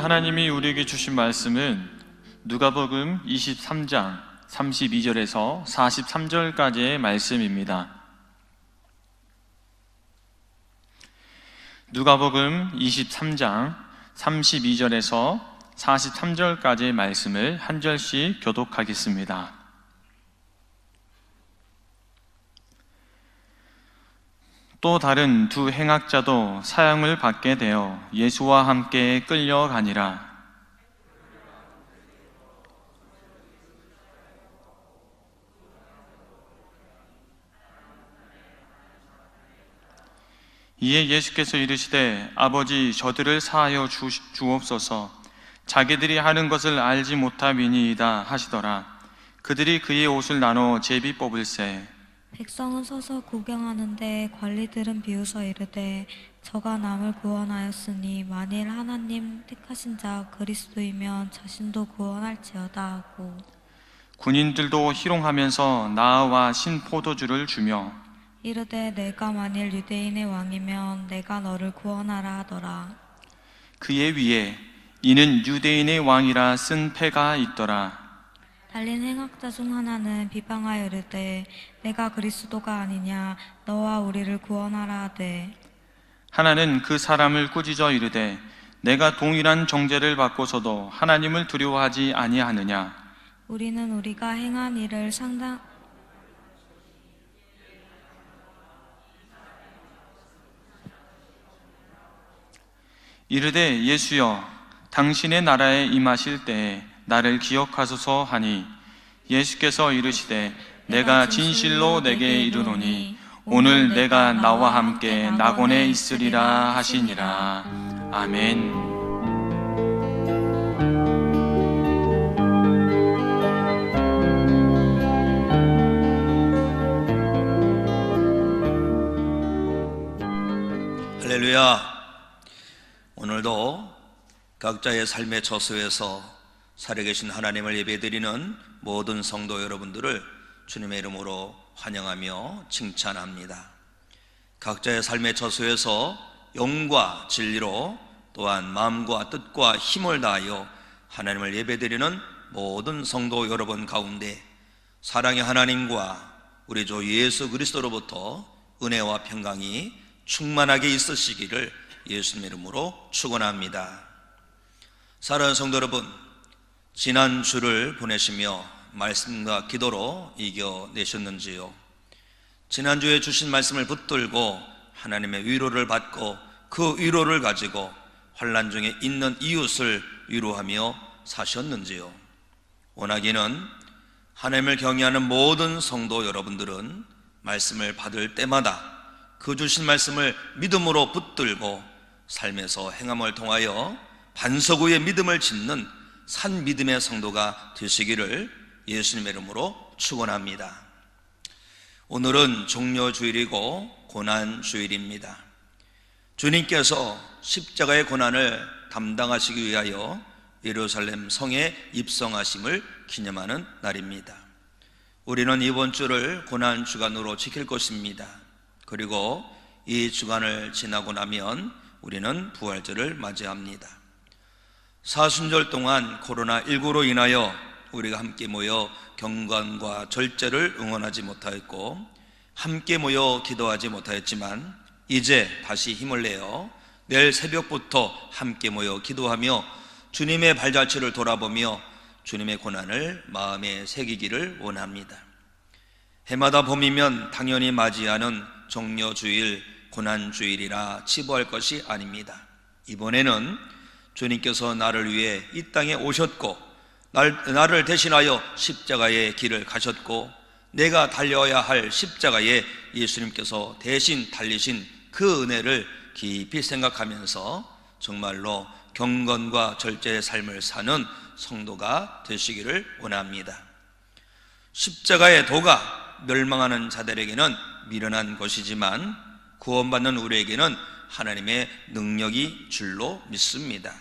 하나님이 우리에게 주신 말씀은 누가복음 23장 32절에서 43절까지의 말씀입니다. 누가복음 23장 32절에서 43절까지의 말씀을 한 절씩 교독하겠습니다. 또 다른 두 행악자도 사형을 받게 되어 예수와 함께 끌려가니라. 이에 예수께서 이르시되 아버지 저들을 사하여 주옵소서. 자기들이 하는 것을 알지 못함이니이다 하시더라. 그들이 그의 옷을 나눠 제비 뽑을세. 백성은 서서 구경하는데 관리들은 비웃어 이르되 저가 남을 구원하였으니 만일 하나님 택하신 자 그리스도이면 자신도 구원할지어다 하고, 군인들도 희롱하면서 나와 신 포도주를 주며 이르되 내가 만일 유대인의 왕이면 내가 너를 구원하라 하더라. 그의 위에 이는 유대인의 왕이라 쓴 패가 있더라. 달린 행악자 중 하나는 비방하여 이르되 내가 그리스도가 아니냐 너와 우리를 구원하라 하되, 하나는 그 사람을 꾸짖어 이르되 내가 동일한 정죄를 받고서도 하나님을 두려워하지 아니하느냐. 우리는 우리가 행한 일을 이르되 예수여 당신의 나라에 임하실 때에 나를 기억하소서 하니, 예수께서 이르시되 내가 진실로 내게 이르노니 오늘 내가 나와 함께 낙원에 있으리라 하시니라. 아멘. 할렐루야. 오늘도 각자의 삶의 저수에서 살아계신 하나님을 예배드리는 모든 성도 여러분들을 주님의 이름으로 환영하며 칭찬합니다. 각자의 삶의 저수에서 영과 진리로 또한 마음과 뜻과 힘을 다하여 하나님을 예배드리는 모든 성도 여러분 가운데 사랑의 하나님과 우리 주 예수 그리스도로부터 은혜와 평강이 충만하게 있으시기를 예수님 이름으로 축원합니다. 사랑하는 성도 여러분, 지난 주를 보내시며 말씀과 기도로 이겨내셨는지요? 지난주에 주신 말씀을 붙들고 하나님의 위로를 받고 그 위로를 가지고 환난 중에 있는 이웃을 위로하며 사셨는지요? 원하기는 하나님을 경외하는 모든 성도 여러분들은 말씀을 받을 때마다 그 주신 말씀을 믿음으로 붙들고 삶에서 행함을 통하여 반석 위에 믿음을 짓는 산 믿음의 성도가 되시기를 예수님의 이름으로 축원합니다. 오늘은 종려주일이고 고난주일입니다. 주님께서 십자가의 고난을 담당하시기 위하여 예루살렘 성에 입성하심을 기념하는 날입니다. 우리는 이번 주를 고난주간으로 지킬 것입니다. 그리고 이 주간을 지나고 나면 우리는 부활절을 맞이합니다. 사순절 동안 코로나19로 인하여 우리가 함께 모여 경건과 절제를 응원하지 못하였고 함께 모여 기도하지 못하였지만 이제 다시 힘을 내어 내일 새벽부터 함께 모여 기도하며 주님의 발자취를 돌아보며 주님의 고난을 마음에 새기기를 원합니다. 해마다 봄이면 당연히 맞이하는 종려주일, 고난주일이라 치부할 것이 아닙니다. 이번에는 주님께서 나를 위해 이 땅에 오셨고 나를 대신하여 십자가의 길을 가셨고 내가 달려야 할 십자가에 예수님께서 대신 달리신 그 은혜를 깊이 생각하면서 정말로 경건과 절제의 삶을 사는 성도가 되시기를 원합니다. 십자가의 도가 멸망하는 자들에게는 미련한 것이지만 구원받는 우리에게는 하나님의 능력이 줄로 믿습니다.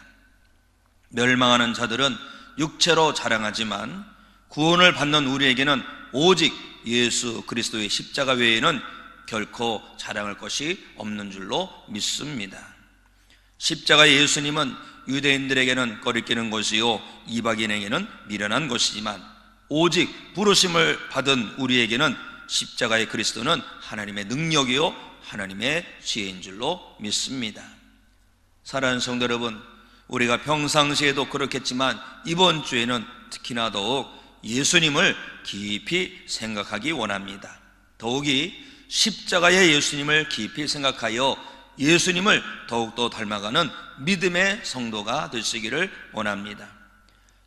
멸망하는 자들은 육체로 자랑하지만 구원을 받는 우리에게는 오직 예수 그리스도의 십자가 외에는 결코 자랑할 것이 없는 줄로 믿습니다. 십자가의 예수님은 유대인들에게는 거리끼는 것이요 이방인에게는 미련한 것이지만 오직 부르심을 받은 우리에게는 십자가의 그리스도는 하나님의 능력이요 하나님의 지혜인 줄로 믿습니다. 사랑하는 성도 여러분, 우리가 평상시에도 그렇겠지만 이번 주에는 특히나 더욱 예수님을 깊이 생각하기 원합니다. 더욱이 십자가의 예수님을 깊이 생각하여 예수님을 더욱더 닮아가는 믿음의 성도가 되시기를 원합니다.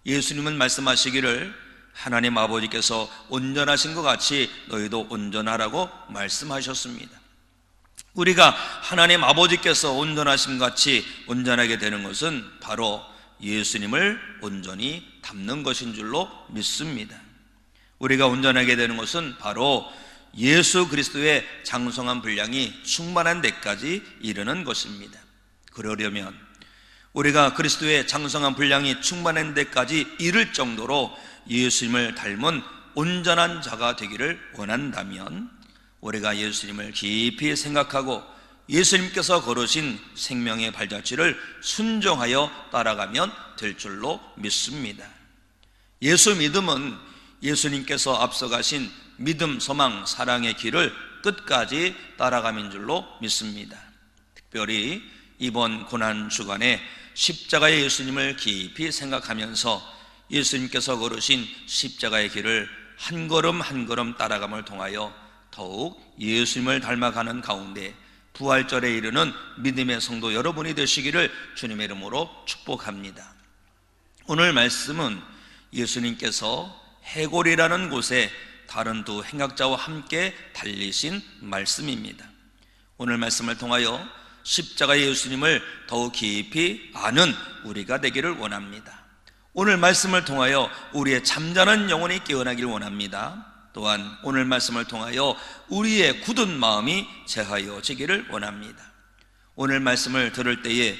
예수님은 말씀하시기를 하나님 아버지께서 온전하신 것 같이 너희도 온전하라고 말씀하셨습니다. 우리가 하나님 아버지께서 온전하심 같이 온전하게 되는 것은 바로 예수님을 온전히 닮는 것인 줄로 믿습니다. 우리가 온전하게 되는 것은 바로 예수 그리스도의 장성한 분량이 충만한 데까지 이르는 것입니다. 그러려면 우리가 그리스도의 장성한 분량이 충만한 데까지 이를 정도로 예수님을 닮은 온전한 자가 되기를 원한다면 우리가 예수님을 깊이 생각하고 예수님께서 걸으신 생명의 발자취를 순종하여 따라가면 될 줄로 믿습니다. 예수 믿음은 예수님께서 앞서가신 믿음, 소망, 사랑의 길을 끝까지 따라가는 줄로 믿습니다. 특별히 이번 고난주간에 십자가의 예수님을 깊이 생각하면서 예수님께서 걸으신 십자가의 길을 한 걸음 한 걸음 따라감을 통하여 더욱 예수님을 닮아가는 가운데 부활절에 이르는 믿음의 성도 여러분이 되시기를 주님의 이름으로 축복합니다. 오늘 말씀은 예수님께서 해골이라는 곳에 다른 두 행악자와 함께 달리신 말씀입니다. 오늘 말씀을 통하여 십자가의 예수님을 더욱 깊이 아는 우리가 되기를 원합니다. 오늘 말씀을 통하여 우리의 잠자는 영혼이 깨어나길 원합니다. 또한 오늘 말씀을 통하여 우리의 굳은 마음이 재하여지기를 원합니다. 오늘 말씀을 들을 때에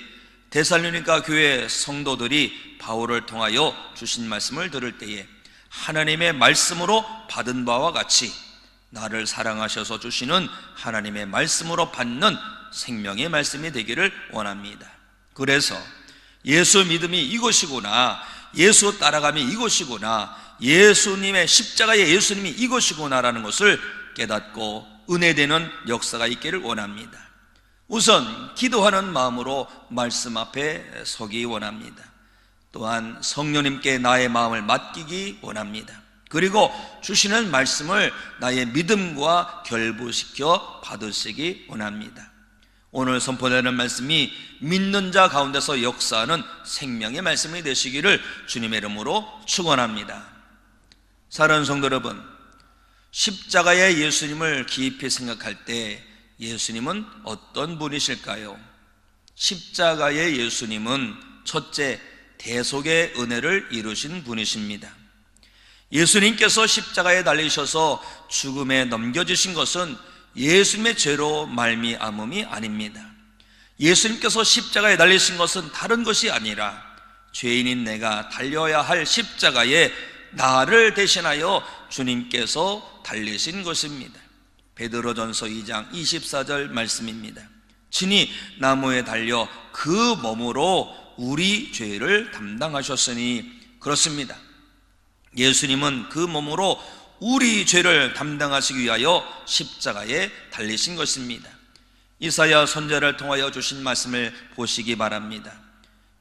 데살로니가 교회 성도들이 바울을 통하여 주신 말씀을 들을 때에 하나님의 말씀으로 받은 바와 같이 나를 사랑하셔서 주시는 하나님의 말씀으로 받는 생명의 말씀이 되기를 원합니다. 그래서 예수 믿음이 이것이구나, 예수 따라감이 이것이구나, 예수님의 십자가의 예수님이 이것이구나라는 것을 깨닫고 은혜되는 역사가 있기를 원합니다. 우선 기도하는 마음으로 말씀 앞에 서기 원합니다. 또한 성령님께 나의 마음을 맡기기 원합니다. 그리고 주시는 말씀을 나의 믿음과 결부시켜 받으시기 원합니다. 오늘 선포되는 말씀이 믿는 자 가운데서 역사하는 생명의 말씀이 되시기를 주님의 이름으로 축원합니다. 사랑하는 성도 여러분, 십자가의 예수님을 깊이 생각할 때 예수님은 어떤 분이실까요? 십자가의 예수님은 첫째, 대속의 은혜를 이루신 분이십니다. 예수님께서 십자가에 달리셔서 죽음에 넘겨지신 것은 예수님의 죄로 말미암음이 아닙니다. 예수님께서 십자가에 달리신 것은 다른 것이 아니라 죄인인 내가 달려야 할 십자가에 나를 대신하여 주님께서 달리신 것입니다. 베드로전서 2장 24절 말씀입니다. 친히 나무에 달려 그 몸으로 우리 죄를 담당하셨으니, 그렇습니다. 예수님은 그 몸으로 우리 죄를 담당하시기 위하여 십자가에 달리신 것입니다. 이사야 선지자를 통하여 주신 말씀을 보시기 바랍니다.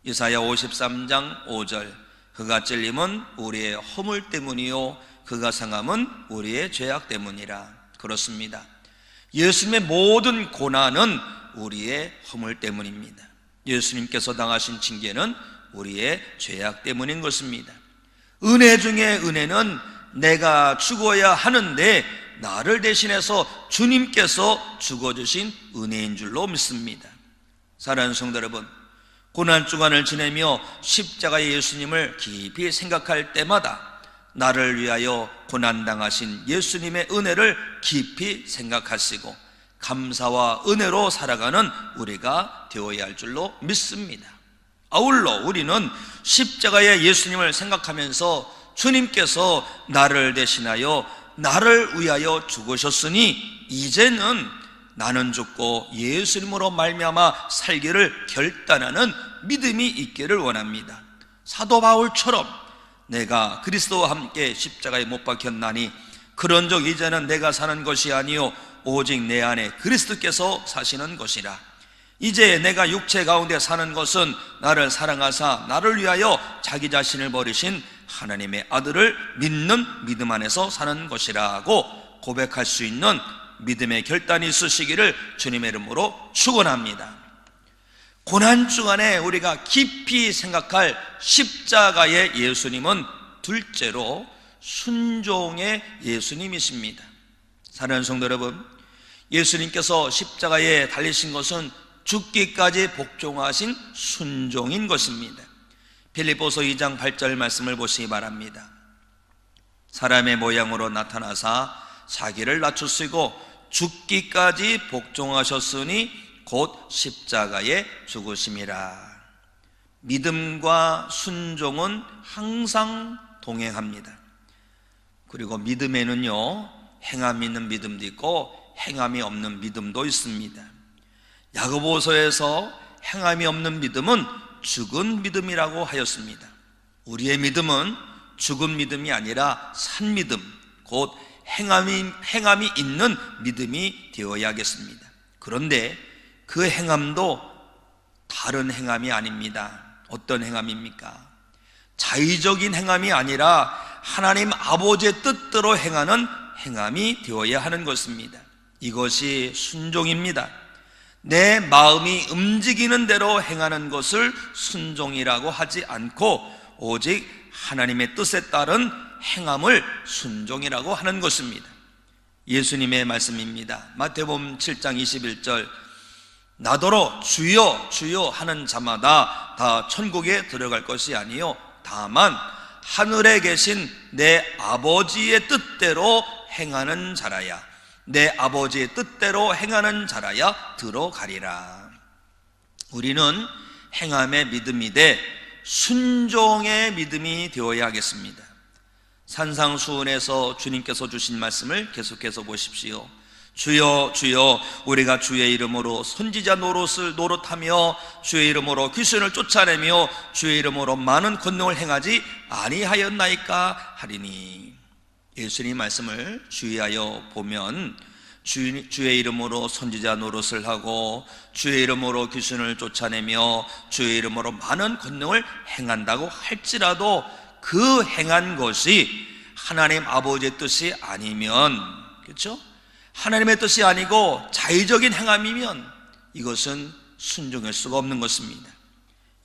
이사야 53장 5절, 그가 찔림은 우리의 허물 때문이요 그가 상함은 우리의 죄악 때문이라. 그렇습니다. 예수님의 모든 고난은 우리의 허물 때문입니다. 예수님께서 당하신 징계는 우리의 죄악 때문인 것입니다. 은혜 중에 은혜는 내가 죽어야 하는데 나를 대신해서 주님께서 죽어주신 은혜인 줄로 믿습니다. 사랑하는 성도 여러분, 고난주간을 지내며 십자가의 예수님을 깊이 생각할 때마다 나를 위하여 고난당하신 예수님의 은혜를 깊이 생각하시고 감사와 은혜로 살아가는 우리가 되어야 할 줄로 믿습니다. 아울러 우리는 십자가의 예수님을 생각하면서 주님께서 나를 대신하여 나를 위하여 죽으셨으니 이제는 나는 죽고 예수님으로 말미암아 살기를 결단하는 믿음이 있기를 원합니다. 사도 바울처럼 내가 그리스도와 함께 십자가에 못 박혔나니 그런즉 이제는 내가 사는 것이 아니요 오직 내 안에 그리스도께서 사시는 것이라. 이제 내가 육체 가운데 사는 것은 나를 사랑하사 나를 위하여 자기 자신을 버리신 하나님의 아들을 믿는 믿음 안에서 사는 것이라고 고백할 수 있는 믿음의 결단이 있으시기를 주님의 이름으로 축원합니다. 고난주간에 우리가 깊이 생각할 십자가의 예수님은 둘째로 순종의 예수님이십니다. 사랑하는 성도 여러분, 예수님께서 십자가에 달리신 것은 죽기까지 복종하신 순종인 것입니다. 빌립보서 2장 8절 말씀을 보시기 바랍니다. 사람의 모양으로 나타나사 자기를 낮추시고 죽기까지 복종하셨으니 곧 십자가에 죽으심이라. 믿음과 순종은 항상 동행합니다. 그리고 믿음에는요, 행함이 있는 믿음도 있고 행함이 없는 믿음도 있습니다. 야고보서에서 행함이 없는 믿음은 죽은 믿음이라고 하였습니다. 우리의 믿음은 죽은 믿음이 아니라 산 믿음, 곧 행함이 있는 믿음이 되어야겠습니다. 그런데 그 행함도 다른 행함이 아닙니다. 어떤 행함입니까? 자의적인 행함이 아니라 하나님 아버지의 뜻대로 행하는 행함이 되어야 하는 것입니다. 이것이 순종입니다. 내 마음이 움직이는 대로 행하는 것을 순종이라고 하지 않고 오직 하나님의 뜻에 따른 행함을 순종이라고 하는 것입니다. 예수님의 말씀입니다. 마태복음 7장 21절, 나더러 주여 주여 하는 자마다 다 천국에 들어갈 것이 아니요 다만 하늘에 계신 내 아버지의 뜻대로 행하는 자라야, 내 아버지의 뜻대로 행하는 자라야 들어가리라. 우리는 행함의 믿음이 돼 순종의 믿음이 되어야 하겠습니다. 산상수훈에서 주님께서 주신 말씀을 계속해서 보십시오. 주여 주여 우리가 주의 이름으로 선지자 노릇을 노릇하며 주의 이름으로 귀신을 쫓아내며 주의 이름으로 많은 권능을 행하지 아니하였나이까 하리니. 예수님 말씀을 주의하여 보면 주의 이름으로 선지자 노릇을 하고 주의 이름으로 귀신을 쫓아내며 주의 이름으로 많은 권능을 행한다고 할지라도 그 행한 것이 하나님 아버지의 뜻이 아니면, 그렇죠? 하나님의 뜻이 아니고 자의적인 행함이면 이것은 순종할 수가 없는 것입니다.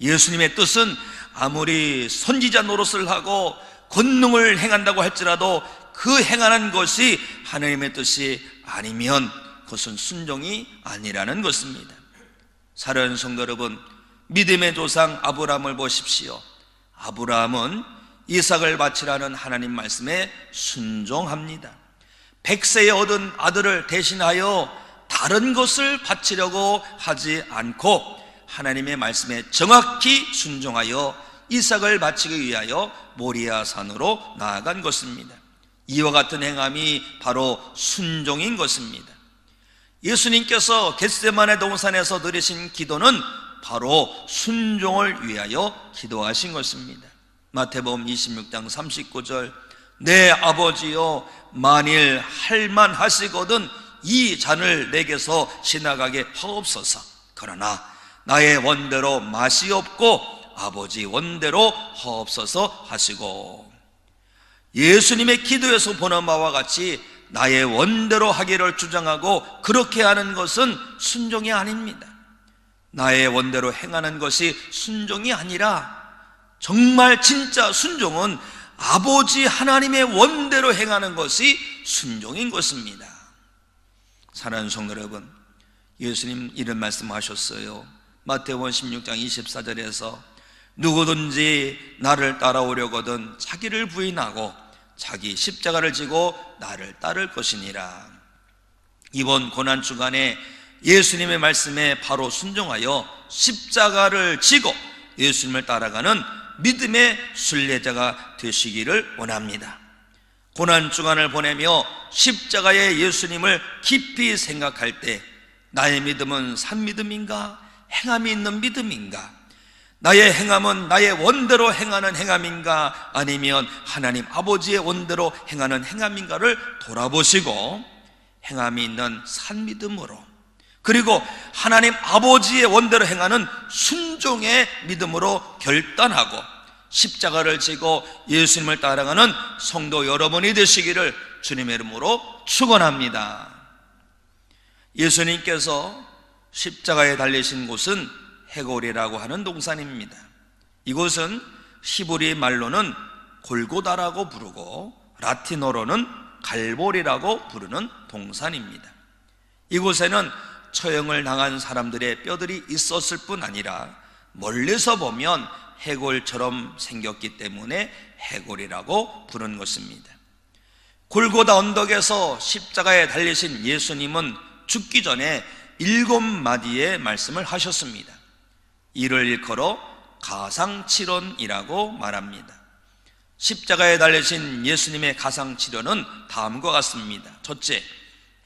예수님의 뜻은 아무리 선지자 노릇을 하고 권능을 행한다고 할지라도 그 행하는 것이 하나님의 뜻이 아니면 그것은 순종이 아니라는 것입니다. 사랑하는 성도 여러분, 믿음의 조상 아브라함을 보십시오. 아브라함은 이삭을 바치라는 하나님 말씀에 순종합니다. 100세에 얻은 아들을 대신하여 다른 것을 바치려고 하지 않고 하나님의 말씀에 정확히 순종하여 이삭을 바치기 위하여 모리아 산으로 나아간 것입니다. 이와 같은 행함이 바로 순종인 것입니다. 예수님께서 겟세마네 동산에서 드리신 기도는 바로 순종을 위하여 기도하신 것입니다. 마태복음 26장 39절, 내 아버지여 만일 할만하시거든 이 잔을 내게서 지나가게 하옵소서. 그러나 나의 원대로 맛이 없고 아버지 원대로 하옵소서 하시고, 예수님의 기도에서 보는 바와 같이 나의 원대로 하기를 주장하고 그렇게 하는 것은 순종이 아닙니다. 나의 원대로 행하는 것이 순종이 아니라 정말 진짜 순종은 아버지 하나님의 원대로 행하는 것이 순종인 것입니다. 사랑하는 성도 여러분, 예수님 이런 말씀하셨어요. 마태복음 16장 24절에서 누구든지 나를 따라오려거든 자기를 부인하고 자기 십자가를 지고 나를 따를 것이니라. 이번 고난주간에 예수님의 말씀에 바로 순종하여 십자가를 지고 예수님을 따라가는 믿음의 순례자가 되시기를 원합니다. 고난주간을 보내며 십자가의 예수님을 깊이 생각할 때 나의 믿음은 산 믿음인가? 행함이 있는 믿음인가? 나의 행함은 나의 원대로 행하는 행함인가? 아니면 하나님 아버지의 원대로 행하는 행함인가를 돌아보시고 행함이 있는 산 믿음으로, 그리고 하나님 아버지의 원대로 행하는 순종의 믿음으로 결단하고 십자가를 지고 예수님을 따라가는 성도 여러분이 되시기를 주님의 이름으로 축원합니다. 예수님께서 십자가에 달리신 곳은 헤골이라고 하는 동산입니다. 이곳은 히브리 말로는 골고다라고 부르고 라틴어로는 갈보리라고 부르는 동산입니다. 이곳에는 처형을 당한 사람들의 뼈들이 있었을 뿐 아니라 멀리서 보면 해골처럼 생겼기 때문에 해골이라고 부른 것입니다. 골고다 언덕에서 십자가에 달리신 예수님은 죽기 전에 7마디의 말씀을 하셨습니다. 이를 일컬어 가상칠언이라고 말합니다. 십자가에 달리신 예수님의 가상칠언은 다음과 같습니다. 첫째,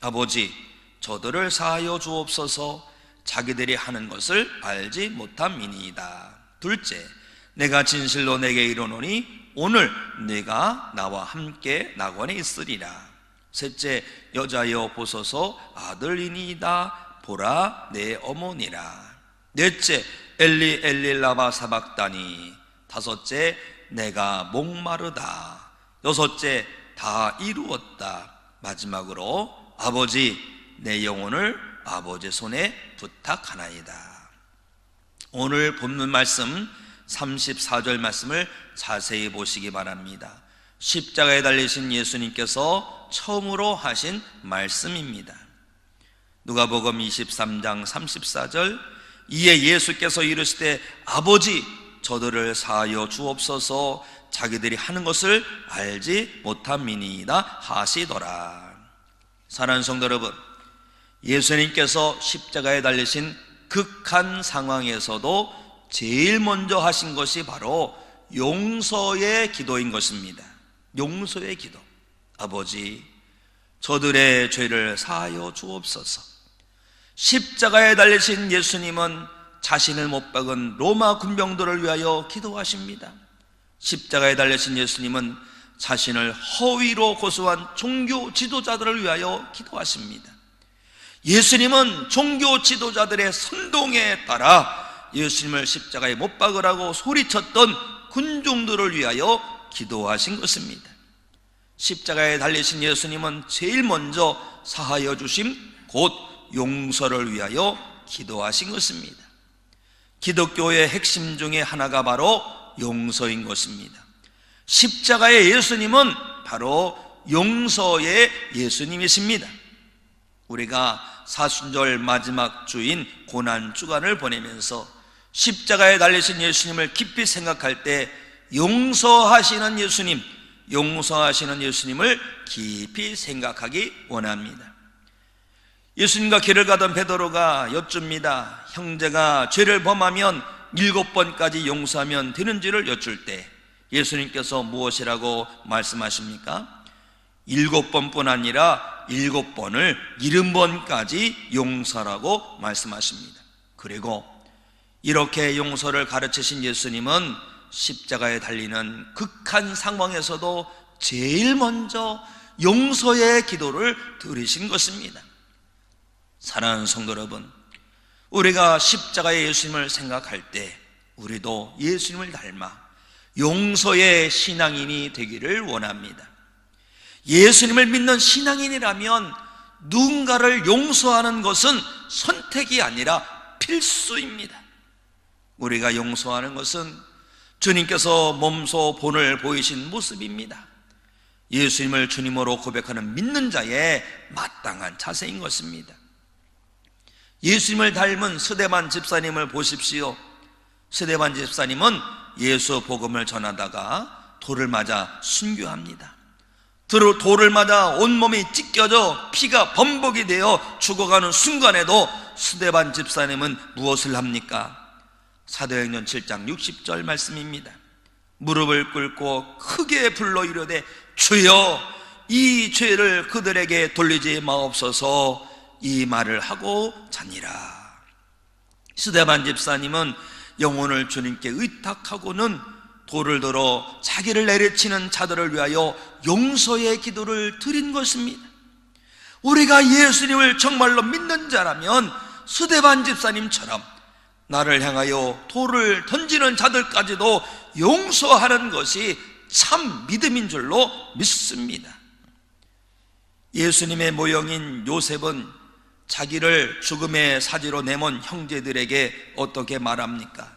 아버지 저들을 사하여 주옵소서, 자기들이 하는 것을 알지 못함이니이다. 둘째, 내가 진실로 내게 이르노니 오늘 네가 나와 함께 낙원에 있으리라. 셋째, 여자여 보소서 아들이니이다. 보라 내 어머니라. 넷째, 엘리 엘리 라마 사박다니. 다섯째, 내가 목마르다. 여섯째, 다 이루었다. 마지막으로 아버지 내 영혼을 아버지 손에 부탁하나이다. 오늘 본문 말씀 34절 말씀을 자세히 보시기 바랍니다. 십자가에 달리신 예수님께서 처음으로 하신 말씀입니다. 누가복음 23장 34절, 이에 예수께서 이르시되 아버지 저들을 사하여 주옵소서, 자기들이 하는 것을 알지 못함이니이다 하시더라. 사랑하는 성도 여러분, 예수님께서 십자가에 달리신 극한 상황에서도 제일 먼저 하신 것이 바로 용서의 기도인 것입니다. 용서의 기도. 아버지 저들의 죄를 사하여 주옵소서. 십자가에 달리신 예수님은 자신을 못 박은 로마 군병들을 위하여 기도하십니다. 십자가에 달리신 예수님은 자신을 허위로 고소한 종교 지도자들을 위하여 기도하십니다. 예수님은 종교 지도자들의 선동에 따라 예수님을 십자가에 못 박으라고 소리쳤던 군중들을 위하여 기도하신 것입니다. 십자가에 달리신 예수님은 제일 먼저 사하여 주심 곧 용서를 위하여 기도하신 것입니다. 기독교의 핵심 중에 하나가 바로 용서인 것입니다. 십자가의 예수님은 바로 용서의 예수님이십니다. 우리가 사순절 마지막 주인 고난주간을 보내면서 십자가에 달리신 예수님을 깊이 생각할 때 용서하시는 예수님, 용서하시는 예수님을 깊이 생각하기 원합니다. 예수님과 길을 가던 베드로가 여쭙니다. 형제가 죄를 범하면 7번까지 용서하면 되는지를 여쭐 때 예수님께서 무엇이라고 말씀하십니까? 7번뿐 아니라 7번을 70번까지 용서라고 말씀하십니다. 그리고 이렇게 용서를 가르치신 예수님은 십자가에 달리는 극한 상황에서도 제일 먼저 용서의 기도를 드리신 것입니다. 사랑하는 성도 여러분, 우리가 십자가의 예수님을 생각할 때 우리도 예수님을 닮아 용서의 신앙인이 되기를 원합니다. 예수님을 믿는 신앙인이라면 누군가를 용서하는 것은 선택이 아니라 필수입니다. 우리가 용서하는 것은 주님께서 몸소 본을 보이신 모습입니다. 예수님을 주님으로 고백하는 믿는 자의 마땅한 자세인 것입니다. 예수님을 닮은 스데반 집사님을 보십시오. 스데반 집사님은 예수 복음을 전하다가 돌을 맞아 순교합니다. 돌을 맞아 온몸이 찢겨져 피가 범벅이 되어 죽어가는 순간에도 스데반 집사님은 무엇을 합니까? 사도행전 7장 60절 말씀입니다. 무릎을 꿇고 크게 불러 이르되 주여 이 죄를 그들에게 돌리지 마옵소서, 이 말을 하고 자니라. 스데반 집사님은 영혼을 주님께 의탁하고는 돌을 들어 자기를 내리치는 자들을 위하여 용서의 기도를 드린 것입니다. 우리가 예수님을 정말로 믿는 자라면 스데반 집사님처럼 나를 향하여 돌을 던지는 자들까지도 용서하는 것이 참 믿음인 줄로 믿습니다. 예수님의 모형인 요셉은 자기를 죽음의 사지로 내몬 형제들에게 어떻게 말합니까?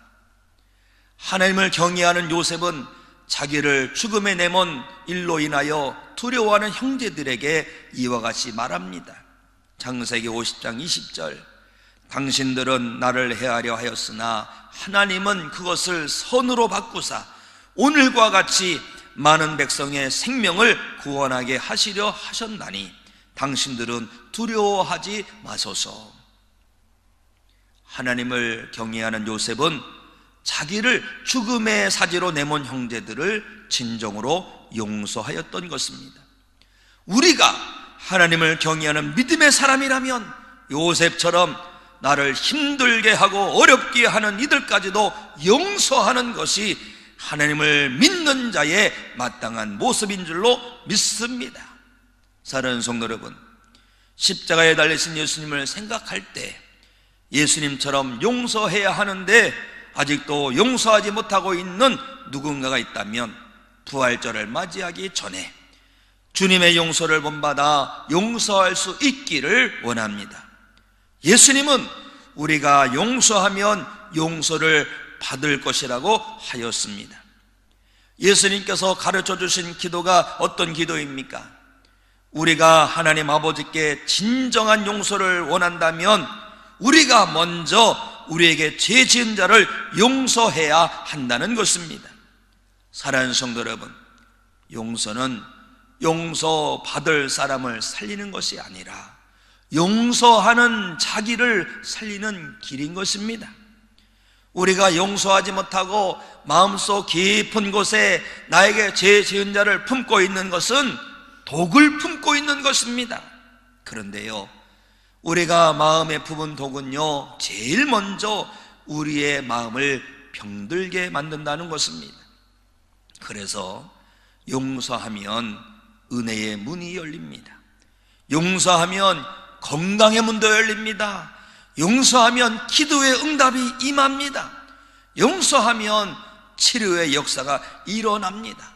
하나님을 경외하는 요셉은 자기를 죽음에 내몬 일로 인하여 두려워하는 형제들에게 이와 같이 말합니다. 창세기 50장 20절, 당신들은 나를 해하려 하였으나 하나님은 그것을 선으로 바꾸사 오늘과 같이 많은 백성의 생명을 구원하게 하시려 하셨나니 당신들은 두려워하지 마소서. 하나님을 경외하는 요셉은 자기를 죽음의 사지로 내몬 형제들을 진정으로 용서하였던 것입니다. 우리가 하나님을 경외하는 믿음의 사람이라면 요셉처럼 나를 힘들게 하고 어렵게 하는 이들까지도 용서하는 것이 하나님을 믿는 자의 마땅한 모습인 줄로 믿습니다. 사랑하는 성도 여러분, 십자가에 달리신 예수님을 생각할 때 예수님처럼 용서해야 하는데 아직도 용서하지 못하고 있는 누군가가 있다면 부활절을 맞이하기 전에 주님의 용서를 본받아 용서할 수 있기를 원합니다. 예수님은 우리가 용서하면 용서를 받을 것이라고 하였습니다. 예수님께서 가르쳐 주신 기도가 어떤 기도입니까? 우리가 하나님 아버지께 진정한 용서를 원한다면 우리가 먼저 우리에게 죄 지은 자를 용서해야 한다는 것입니다. 사랑하는 성도 여러분, 용서는 용서받을 사람을 살리는 것이 아니라 용서하는 자기를 살리는 길인 것입니다. 우리가 용서하지 못하고 마음속 깊은 곳에 나에게 죄 지은 자를 품고 있는 것은 독을 품고 있는 것입니다. 그런데요, 우리가 마음에 품은 독은요, 제일 먼저 우리의 마음을 병들게 만든다는 것입니다. 그래서 용서하면 은혜의 문이 열립니다. 용서하면 건강의 문도 열립니다. 용서하면 기도의 응답이 임합니다. 용서하면 치료의 역사가 일어납니다.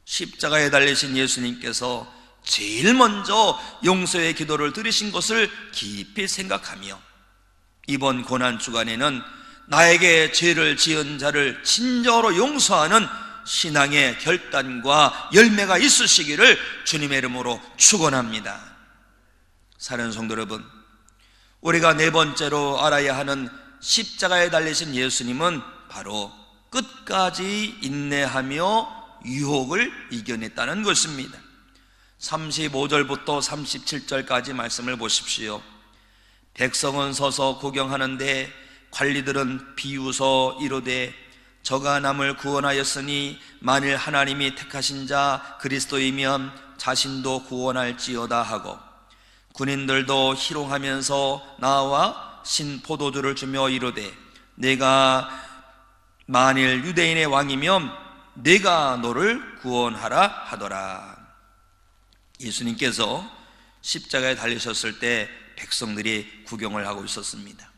십자가에 달리신 예수님께서 제일 먼저 용서의 기도를 드리신 것을 깊이 생각하며 이번 고난주간에는 나에게 죄를 지은 자를 진정으로 용서하는 신앙의 결단과 열매가 있으시기를 주님의 이름으로 축원합니다. 사랑하는 성도 여러분, 우리가 네 번째로 알아야 하는 십자가에 달리신 예수님은 바로 끝까지 인내하며 유혹을 이겨냈다는 것입니다. 35절부터 37절까지 말씀을 보십시오. 백성은 서서 구경하는데 관리들은 비웃어 이르되 저가 남을 구원하였으니 만일 하나님이 택하신 자 그리스도이면 자신도 구원할지어다 하고 군인들도 희롱하면서 나와 신포도주를 주며 이르되 내가 만일 유대인의 왕이면 내가 너를 구원하라 하더라. 예수님께서 십자가에 달리셨을 때 백성들이 구경을 하고 있었습니다.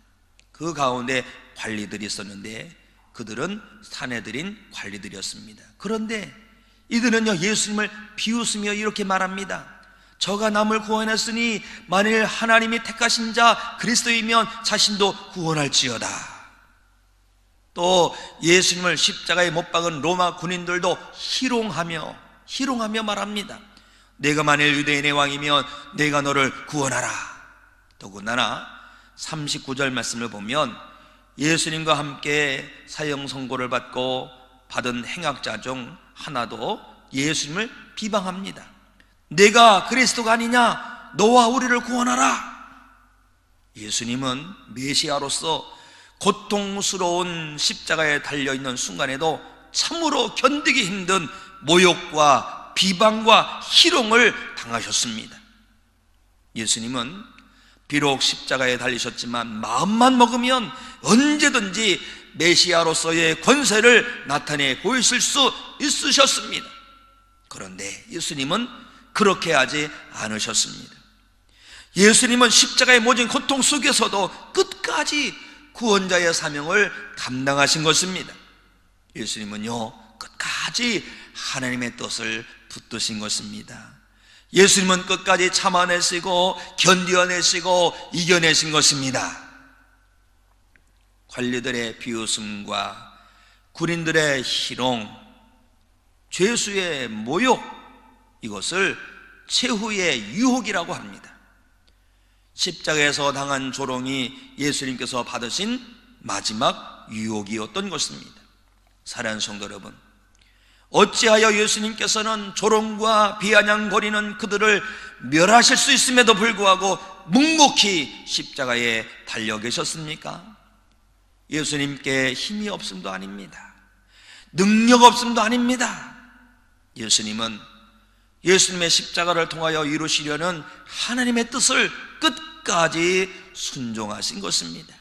그 가운데 관리들이 있었는데 그들은 사내들인 관리들이었습니다. 그런데 이들은요, 예수님을 비웃으며 이렇게 말합니다. 저가 남을 구원했으니 만일 하나님이 택하신 자 그리스도이면 자신도 구원할지어다. 또 예수님을 십자가에 못 박은 로마 군인들도 희롱하며 말합니다. 내가 만일 유대인의 왕이면 내가 너를 구원하라. 더군다나 39절 말씀을 보면 예수님과 함께 사형 선고를 받고 받은 행악자 중 하나도 예수님을 비방합니다. 내가 그리스도가 아니냐? 너와 우리를 구원하라. 예수님은 메시아로서 고통스러운 십자가에 달려있는 순간에도 참으로 견디기 힘든 모욕과 비방과 희롱을 당하셨습니다. 예수님은 비록 십자가에 달리셨지만 마음만 먹으면 언제든지 메시아로서의 권세를 나타내 보이실 수 있으셨습니다. 그런데 예수님은 그렇게 하지 않으셨습니다. 예수님은 십자가의 모진 고통 속에서도 끝까지 구원자의 사명을 감당하신 것입니다. 예수님은요, 끝까지 하나님의 뜻을 붙드신 것입니다. 예수님은 끝까지 참아내시고 견뎌내시고 이겨내신 것입니다. 관리들의 비웃음과 군인들의 희롱, 죄수의 모욕, 이것을 최후의 유혹이라고 합니다. 십자가에서 당한 조롱이 예수님께서 받으신 마지막 유혹이었던 것입니다. 사랑하는 성도 여러분, 어찌하여 예수님께서는 조롱과 비아냥거리는 그들을 멸하실 수 있음에도 불구하고 묵묵히 십자가에 달려 계셨습니까? 예수님께 힘이 없음도 아닙니다. 능력 없음도 아닙니다. 예수님은 예수님의 십자가를 통하여 이루시려는 하나님의 뜻을 끝까지 순종하신 것입니다.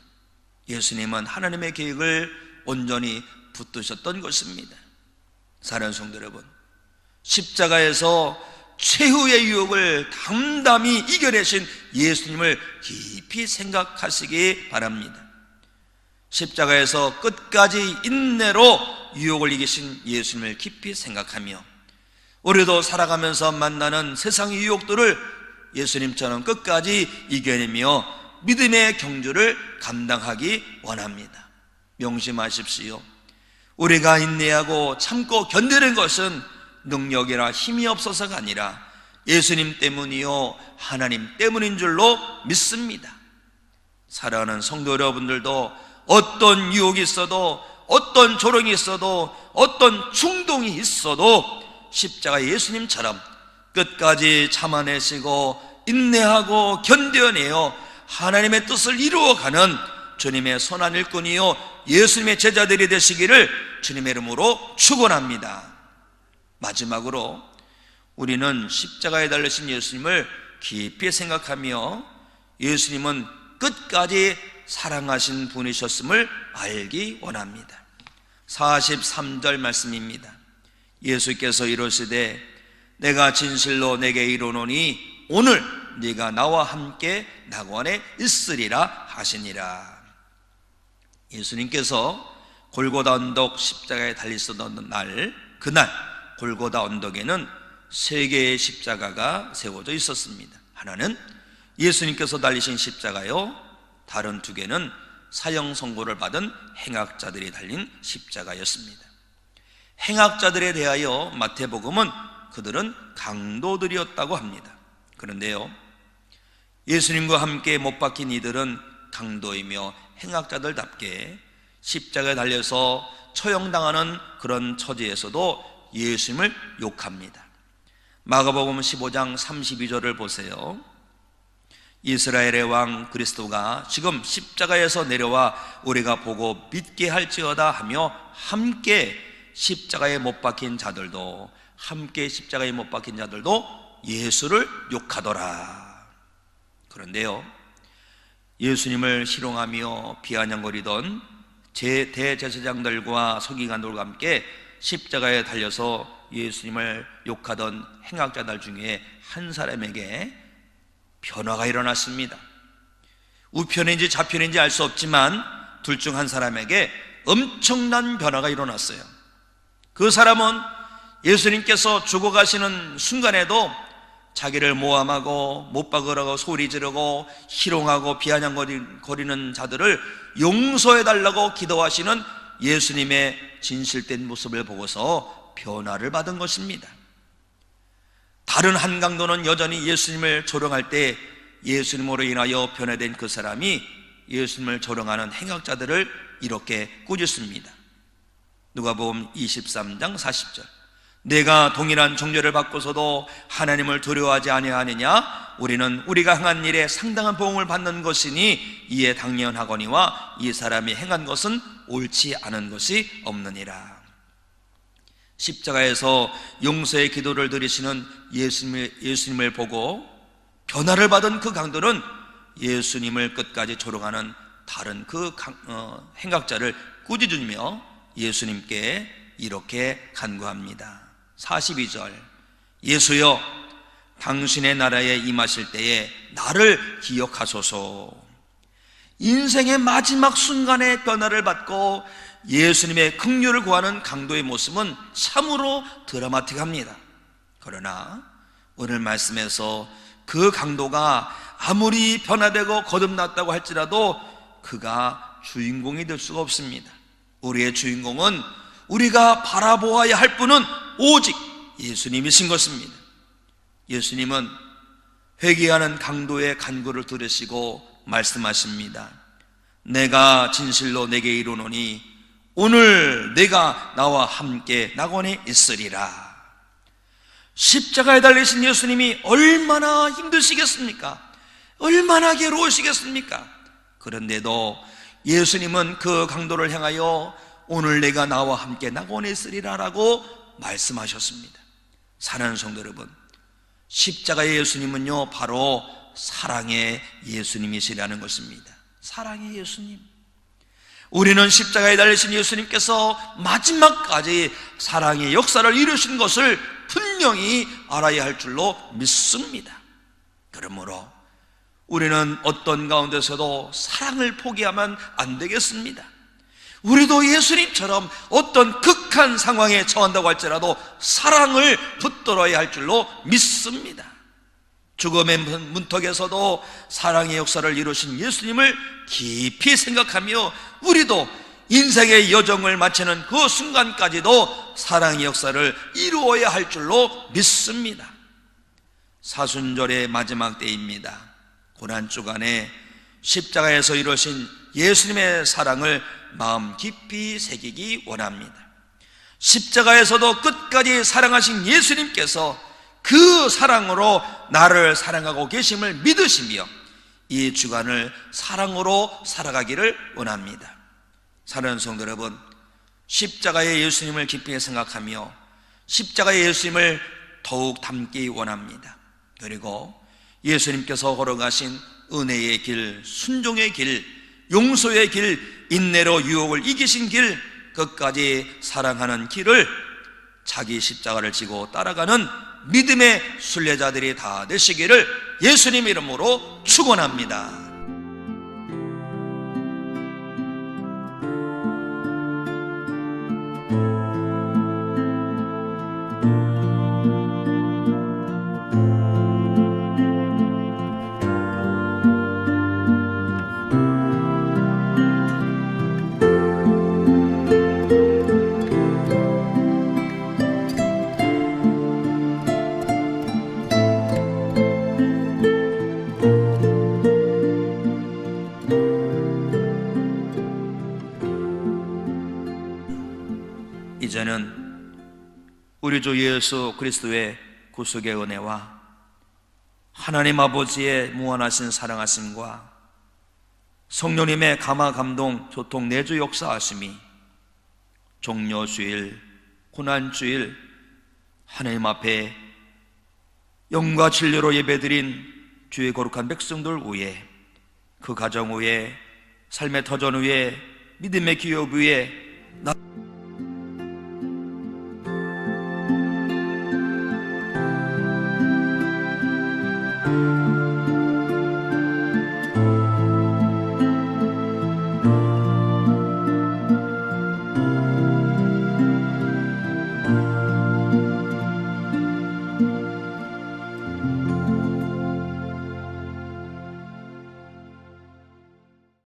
예수님은 하나님의 계획을 온전히 붙드셨던 것입니다. 사랑하는 성도 여러분, 십자가에서 최후의 유혹을 담담히 이겨내신 예수님을 깊이 생각하시기 바랍니다. 십자가에서 끝까지 인내로 유혹을 이기신 예수님을 깊이 생각하며 우리도 살아가면서 만나는 세상의 유혹들을 예수님처럼 끝까지 이겨내며 믿음의 경주를 감당하기 원합니다. 명심하십시오. 우리가 인내하고 참고 견디는 것은 능력이나 힘이 없어서가 아니라 예수님 때문이요 하나님 때문인 줄로 믿습니다. 사랑하는 성도 여러분들도 어떤 유혹이 있어도, 어떤 조롱이 있어도, 어떤 충동이 있어도 십자가 예수님처럼 끝까지 참아내시고 인내하고 견뎌내어 하나님의 뜻을 이루어가는 주님의 선한 일꾼이요 예수님의 제자들이 되시기를 주님의 이름으로 축원합니다. 마지막으로 우리는 십자가에 달리신 예수님을 깊이 생각하며 예수님은 끝까지 사랑하신 분이셨음을 알기 원합니다. 43절 말씀입니다. 예수께서 이르시되 내가 진실로 내게 이르노니 오늘 네가 나와 함께 낙원에 있으리라 하시니라. 예수님께서 골고다 언덕 십자가에 달리시던 날, 그날 골고다 언덕에는 세 개의 십자가가 세워져 있었습니다. 하나는 예수님께서 달리신 십자가요, 다른 두 개는 사형 선고를 받은 행악자들이 달린 십자가였습니다. 행악자들에 대하여 마태복음은 그들은 강도들이었다고 합니다. 그런데요, 예수님과 함께 못 박힌 이들은 강도이며 행악자들답게 십자가에 달려서 처형당하는 그런 처지에서도 예수님을 욕합니다. 마가복음 15장 32절을 보세요. 이스라엘의 왕 그리스도가 지금 십자가에서 내려와 우리가 보고 믿게 할지어다 하며 함께 십자가에 못 박힌 자들도 예수를 욕하더라. 그런데요, 예수님을 희롱하며 비아냥거리던 대제사장들과 서기관들과 함께 십자가에 달려서 예수님을 욕하던 행악자들 중에 한 사람에게 변화가 일어났습니다. 우편인지 좌편인지 알 수 없지만 둘 중 한 사람에게 엄청난 변화가 일어났어요. 그 사람은 예수님께서 죽어가시는 순간에도 자기를 모함하고 못 박으라고 소리 지르고 희롱하고 비아냥거리는 자들을 용서해달라고 기도하시는 예수님의 진실된 모습을 보고서 변화를 받은 것입니다. 다른 한 강도는 여전히 예수님을 조롱할 때 예수님으로 인하여 변화된 그 사람이 예수님을 조롱하는 행악자들을 이렇게 꾸짖습니다. 누가복음 23장 40절. 내가 동일한 정죄를 받고서도 하나님을 두려워하지 아니하느냐? 우리는 우리가 행한 일에 상당한 보응을 받는 것이니 이에 당연하거니와 이 사람이 행한 것은 옳지 않은 것이 없느니라. 십자가에서 용서의 기도를 드리시는 예수님을 보고 변화를 받은 그 강도는 예수님을 끝까지 조롱하는 다른 그 행각자를 꾸짖으며 예수님께 이렇게 간구합니다. 42절, 예수여 당신의 나라에 임하실 때에 나를 기억하소서. 인생의 마지막 순간에 변화를 받고 예수님의 긍휼을 구하는 강도의 모습은 참으로 드라마틱합니다. 그러나 오늘 말씀에서 그 강도가 아무리 변화되고 거듭났다고 할지라도 그가 주인공이 될 수가 없습니다. 우리의 주인공은 우리가 바라보아야 할 분은 오직 예수님이신 것입니다. 예수님은 회개하는 강도의 간구를 들으시고 말씀하십니다. 내가 진실로 내게 이르노니 오늘 내가 나와 함께 낙원에 있으리라. 십자가에 달리신 예수님이 얼마나 힘드시겠습니까? 얼마나 괴로우시겠습니까? 그런데도 예수님은 그 강도를 향하여 오늘 내가 나와 함께 낙원에 있으리라 라고 말씀하셨습니다. 사랑하는 성도 여러분, 십자가의 예수님은요 바로 사랑의 예수님이시라는 것입니다. 사랑의 예수님. 우리는 십자가에 달리신 예수님께서 마지막까지 사랑의 역사를 이루신 것을 분명히 알아야 할 줄로 믿습니다. 그러므로 우리는 어떤 가운데서도 사랑을 포기하면 안 되겠습니다. 우리도 예수님처럼 어떤 극한 상황에 처한다고 할지라도 사랑을 붙들어야 할 줄로 믿습니다. 죽음의 문턱에서도 사랑의 역사를 이루신 예수님을 깊이 생각하며 우리도 인생의 여정을 마치는 그 순간까지도 사랑의 역사를 이루어야 할 줄로 믿습니다. 사순절의 마지막 때입니다. 고난주간에 십자가에서 이루신 예수님의 사랑을 마음 깊이 새기기 원합니다. 십자가에서도 끝까지 사랑하신 예수님께서 그 사랑으로 나를 사랑하고 계심을 믿으시며 이 주간을 사랑으로 살아가기를 원합니다. 사랑하는 성도 여러분, 십자가의 예수님을 깊이 생각하며 십자가의 예수님을 더욱 닮기 원합니다. 그리고 예수님께서 걸어가신 은혜의 길, 순종의 길, 용서의 길, 인내로 유혹을 이기신 길, 끝까지 사랑하는 길을 자기 십자가를 지고 따라가는 믿음의 순례자들이 다 되시기를 예수님 이름으로 축원합니다. 이제는 우리 주 예수 그리스도의 구속의 은혜와 하나님 아버지의 무한하신 사랑하심과 성령님의 감화 감동 교통 내주 역사하심이 종려주일 고난주일 하나님 앞에 영과 진리로 예배드린 주의 거룩한 백성들 위에, 그 가정 위에, 삶의 터전 위에, 믿음의 기업 위에